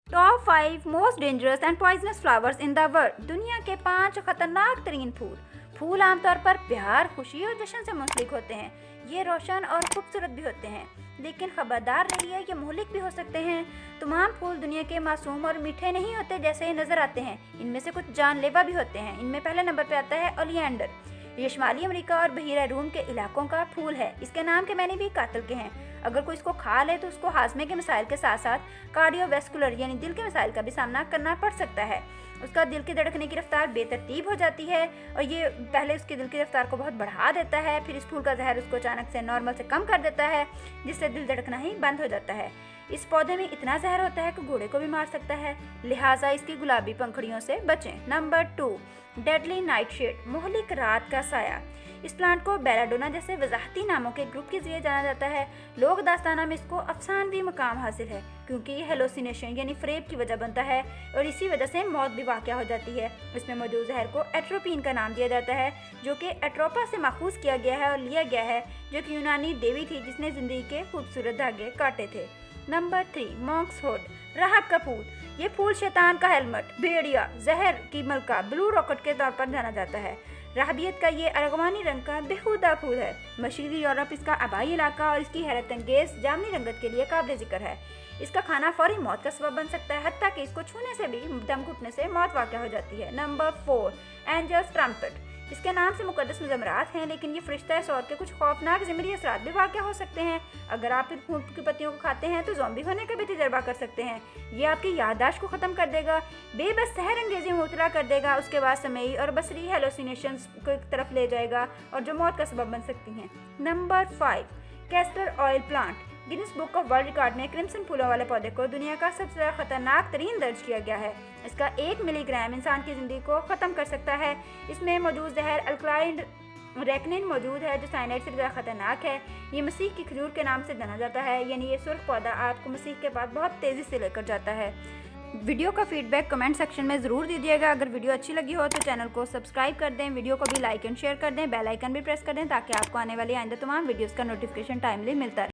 Top 5 most dangerous and poisonous flowers in the world. दुनिया के 5 खतरनाक तरीन फूल। फूल आमतौर पर प्यार, खुशी और जश्न से मुंसलिक होते हैं। ये रोशन और खूबसूरत भी होते हैं, लेकिन खबरदार रहिए, ये मुहलिक भी हो सकते हैं। तमाम फूल दुनिया के मासूम और मीठे नहीं होते जैसे ये नजर आते हैं। इनमें से कुछ जानलेवा भी होते हैं। इनमें पहले नंबर पर आता है ओलिएंडर। ये शुमाली अमेरिका और बहीरा रूम के इलाकों का फूल है। इसके नाम के मैंने भी कातिल के हैं। अगर कोई इसको खा ले तो उसको हाजमे के मसाइल के साथ साथ कार्डियोवैस्कुलर यानी दिल के मसाइल का भी सामना करना पड़ सकता है। उसका दिल की धड़कने की रफ्तार बेतरतीब हो जाती है और ये पहले उसके दिल की रफ्तार को बहुत बढ़ा देता है, फिर इस फूल का जहर उसको अचानक से नॉर्मल से कम कर देता है, जिससे दिल धड़कना ही बंद हो जाता है। इस पौधे में इतना जहर होता है कि घोड़े को भी मार सकता है, लिहाजा इसकी गुलाबी पंखुड़ियों से बचें। नंबर 2, डेडली नाइटशेड, मुहलिक रात का साया। इस प्लांट को बेलाडोना जैसे वजाहती नामों के ग्रुप के जरिए जाना जाता है। लोक दास्ताना में इसको अफसानवी मकाम हासिल है क्योंकि ये हेलोसिनेशन यानी फ्रेब की वजह बनता है और इसी वजह से मौत भी वाक़या हो जाती है। इसमें मौजूद जहर को एट्रोपिन का नाम दिया जाता है, जो कि एट्रोपा से माखूज किया गया है और लिया गया है, जो कि यूनानी देवी थी जिसने ज़िंदगी के खूबसूरत धागे काटे थे। नंबर 3, मॉन्क्सहुड, राहत का फूल। ये फूल शैतान का हेलमेट, भेड़िया, जहर की मलका, ब्लू रॉकेट के तौर पर जाना जाता है। राहबियत का ये अरगवानी रंग का बेहुदा फूल है। मशरक़ी यूरोप इसका आबाई इलाका और इसकी हैरत अंगेज जामनी रंगत के लिए काबिल जिक्र है। इसका खाना फौरी मौत का सबब बन सकता है, हत्ता कि इसको छूने से भी दम घुटने से मौत वाक़या हो जाती है। Number 4, angels trumpet. इसके नाम से मुकद्दस मुज़म्मरात हैं, लेकिन ये फरिश्ता सौत के कुछ खौफनाक ज़िमरी असरात भी वाक़या हो सकते हैं। अगर आप इन फूल की पत्तियों को खाते हैं तो ज़ॉम्बी होने का भी तजर्बा कर सकते हैं। ये आपकी याददाश्त को ख़त्म कर देगा, बेबस सहर अंगेज़ी में मुबतला कर देगा, उसके बाद समई और बसरी हेलोसिनेशंस की तरफ ले जाएगा और जो मौत का सबब बन सकती हैं। Number 5, castor oil plant. Guinness book of world record में क्रिम्सन फूलों वाले पौधे को दुनिया का सबसे ज़्यादा खतरनाक तरीन दर्ज किया गया है। इसका 1 मिलीग्राम इंसान की ज़िंदगी को ख़त्म कर सकता है। इसमें मौजूद जहर अल्कलाइड रेक्निन मौजूद है, जो साइनाइड से ज़्यादा खतरनाक है। ये मसीह की खजूर के नाम से जाना जाता है, यानी ये सुर्ख पौधा आपको मसीह के पास बहुत तेज़ी से लेकर जाता है। वीडियो का फीडबैक कमेंट सेक्शन में ज़रूर दीजिएगा। अगर वीडियो अच्छी लगी हो तो चैनल को सब्सक्राइब कर दें, वीडियो को भी लाइक एंड शेयर कर दें, बेल आइकन भी प्रेस कर दें ताकि आपको आने वाली आइंदा तमाम वीडियोज़ का नोटिफिकेशन टाइमली मिलता रहे।